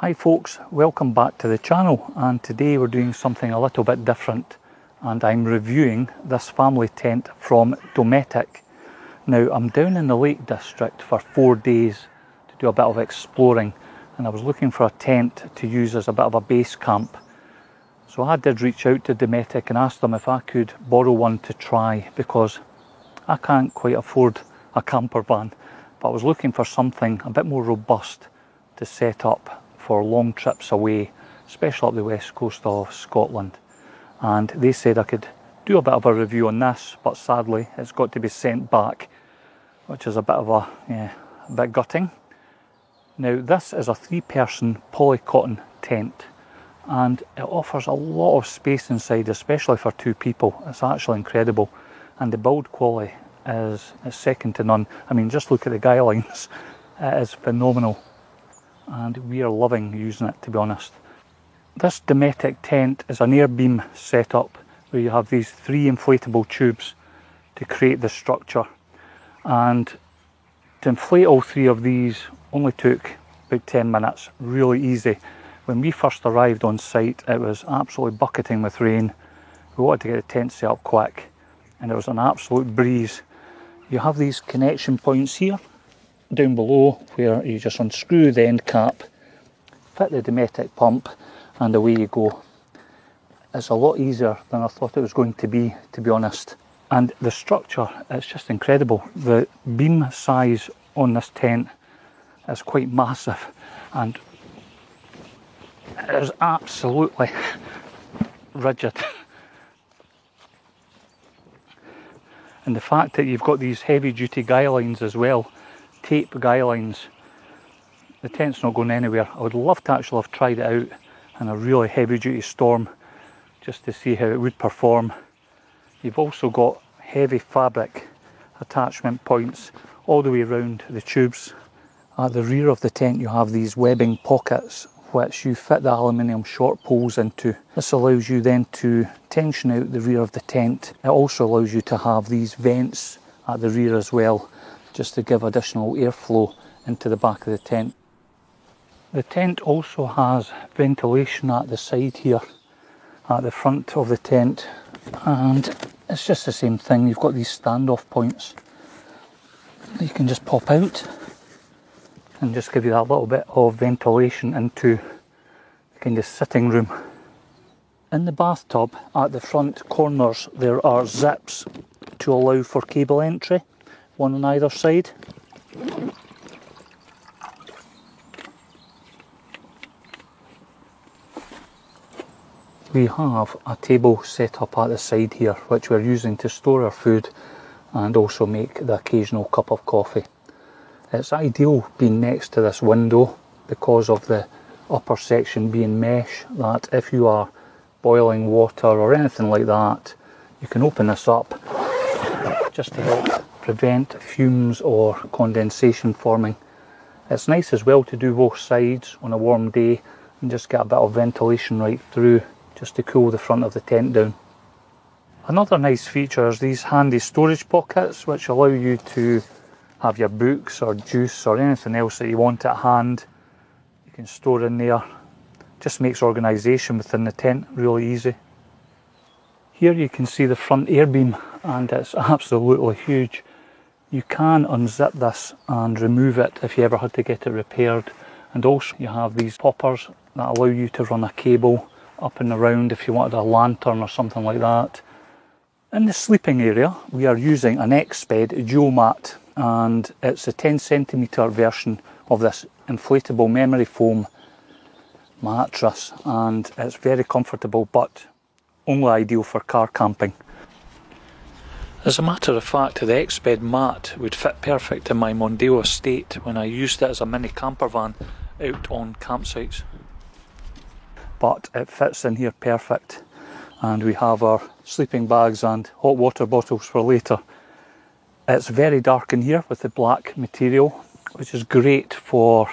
Hi folks, welcome back to the channel, and today we're doing something a little bit different and I'm reviewing this family tent from Dometic. Now I'm down in the Lake District for 4 days to do a bit of exploring, and I was looking for a tent to use as a bit of a base camp. So I did reach out to Dometic and asked them if I could borrow one to try, because I can't quite afford a camper van, but I was looking for something a bit more robust to set up for long trips away, especially up the west coast of Scotland. And they said I could do a bit of a review on this, but sadly it's got to be sent back, which is a bit of a bit gutting. Now this is a 3-person polycotton tent, and it offers a lot of space inside, especially for 2 people. It's actually incredible, and the build quality is second to none. I mean, just look at the guy lines, it is phenomenal. And we are loving using it, to be honest. This Dometic tent is an air beam setup where you have these 3 inflatable tubes to create the structure, and to inflate all 3 of these only took about 10 minutes, really easy. When we first arrived on site it was absolutely bucketing with rain. We wanted to get the tent set up quick and it was an absolute breeze. You have these connection points here down below where you just unscrew the end cap, fit the Dometic pump, and away you go. It's a lot easier than I thought it was going to be honest. And the structure, it's just incredible. The beam size on this tent is quite massive, and it is absolutely rigid. And the fact that you've got these heavy duty guy lines as well, tape guy lines, the tent's not going anywhere. I would love to actually have tried it out in a really heavy duty storm just to see how it would perform. You've also got heavy fabric attachment points all the way around the tubes. At the rear of the tent you have these webbing pockets which you fit the aluminium short poles into. This allows you then to tension out the rear of the tent. It also allows you to have these vents at the rear as well, just to give additional airflow into the back of the tent. The tent also has ventilation at the side here, at the front of the tent, and it's just the same thing. You've got these standoff points that you can just pop out and just give you that little bit of ventilation into the kind of sitting room. In the bathtub at the front corners there are zips to allow for cable entry, one on either side. We have a table set up at the side here which we're using to store our food and also make the occasional cup of coffee. It's ideal being next to this window because of the upper section being mesh, that if you are boiling water or anything like that, you can open this up just to help prevent fumes or condensation forming. It's nice as well to do both sides on a warm day and just get a bit of ventilation right through, just to cool the front of the tent down. Another nice feature is these handy storage pockets which allow you to have your books or juice or anything else that you want at hand. You can store in there. Just makes organisation within the tent really easy. Here you can see the front air beam, and it's absolutely huge. You can unzip this and remove it if you ever had to get it repaired, and also you have these poppers that allow you to run a cable up and around if you wanted a lantern or something like that. In the sleeping area we are using an Exped Duomat, and it's a 10cm version of this inflatable memory foam mattress, and it's very comfortable but only ideal for car camping. As a matter of fact, the Exped mat would fit perfect in my Mondeo estate when I used it as a mini camper van out on campsites. But it fits in here perfect, and we have our sleeping bags and hot water bottles for later. It's very dark in here with the black material, which is great for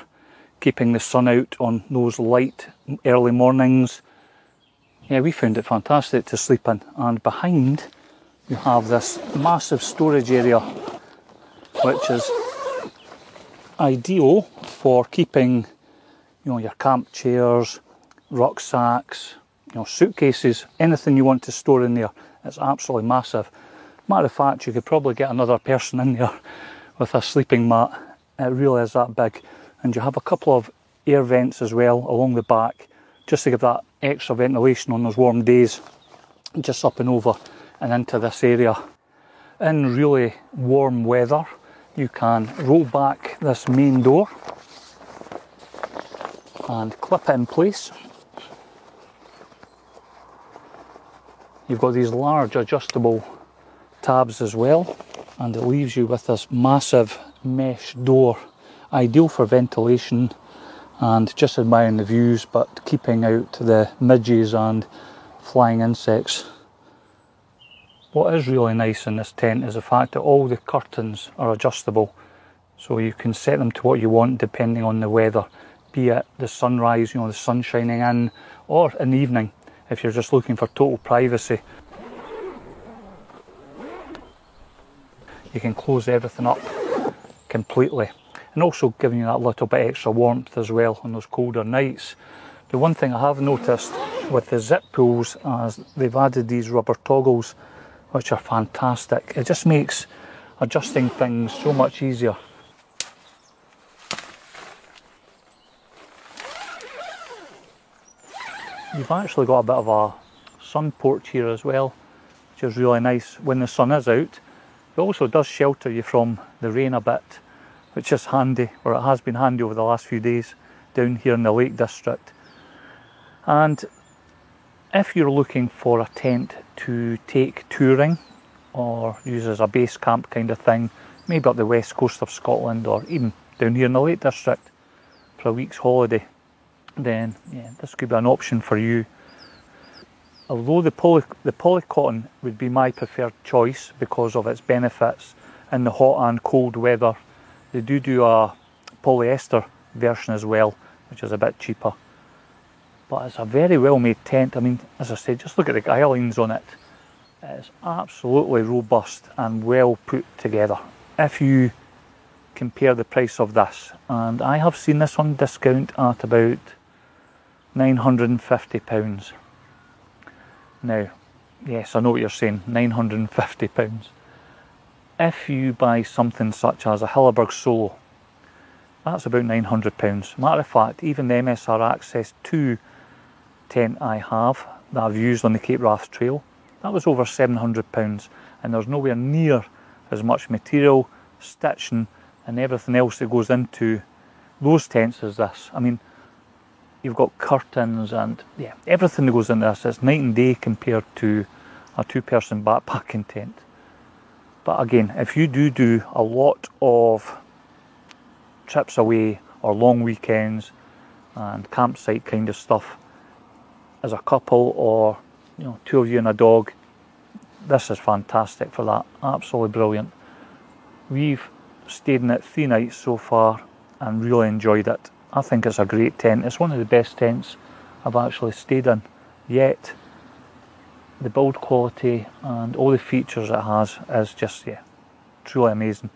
keeping the sun out on those light early mornings. Yeah, we found it fantastic to sleep in. And behind you have this massive storage area which is ideal for keeping you know, your camp chairs, rucksacks, you know, suitcases, anything you want to store in there. It's absolutely massive. Matter of fact, you could probably get another person in there with a sleeping mat. It really is that big. And you have a couple of air vents as well along the back, just to give that extra ventilation on those warm days, just up and over and into this area. In really warm weather, you can roll back this main door and clip it in place. You've got these large adjustable tabs as well, and it leaves you with this massive mesh door, ideal for ventilation and just admiring the views, but keeping out the midges and flying insects. What is really nice in this tent is the fact that all the curtains are adjustable, so you can set them to what you want depending on the weather, be it the sunrise, you know, the sun shining in, or in the evening if you're just looking for total privacy. You can close everything up completely, and also giving you that little bit extra warmth as well on those colder nights. The one thing I have noticed with the zip pools is they've added these rubber toggles, which are fantastic. It just makes adjusting things so much easier. You've actually got a bit of a sun porch here as well, which is really nice when the sun is out. It also does shelter you from the rain a bit, which is handy, or it has been handy over the last few days down here in the Lake District. And if you're looking for a tent to take touring or use as a base camp kind of thing, maybe up the west coast of Scotland or even down here in the Lake District for a week's holiday, then yeah, this could be an option for you. Although the polycotton would be my preferred choice because of its benefits in the hot and cold weather, they do a polyester version as well, which is a bit cheaper. But it's a very well made tent. I mean, as I said, just look at the guy lines on it. It's absolutely robust and well put together. If you compare the price of this, and I have seen this on discount at about £950. Now, yes, I know what you're saying, £950. If you buy something such as a Hilleberg Solo, that's about £900. Matter of fact, even the MSR Access 2 tent I have, that I've used on the Cape Wrath Trail, that was over £700, and there's nowhere near as much material, stitching and everything else that goes into those tents as this. I mean, you've got curtains and yeah, everything that goes into this. It's night and day compared to a two-person backpacking tent. But again, if you do a lot of trips away or long weekends and campsite kind of stuff as a couple, or you know, two of you and a dog, this is fantastic for that. Absolutely brilliant. We've stayed in it 3 nights so far and really enjoyed it. I think it's a great tent. It's one of the best tents I've actually stayed in yet. The build quality and all the features it has is just, yeah, truly amazing.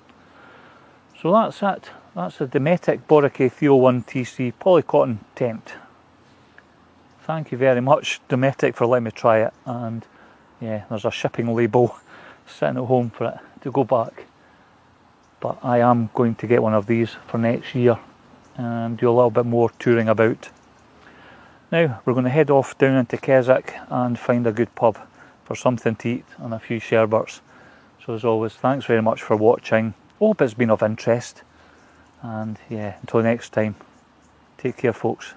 So that's it. That's the Dometic Boracay 301 TC Polycotton tent. Thank you very much, Dometic, for letting me try it. And yeah, there's a shipping label sitting at home for it to go back. But I am going to get one of these for next year and do a little bit more touring about. Now we're going to head off down into Keswick and find a good pub for something to eat and a few sherbets. So as always, thanks very much for watching. Hope it's been of interest, and yeah, until next time, take care folks.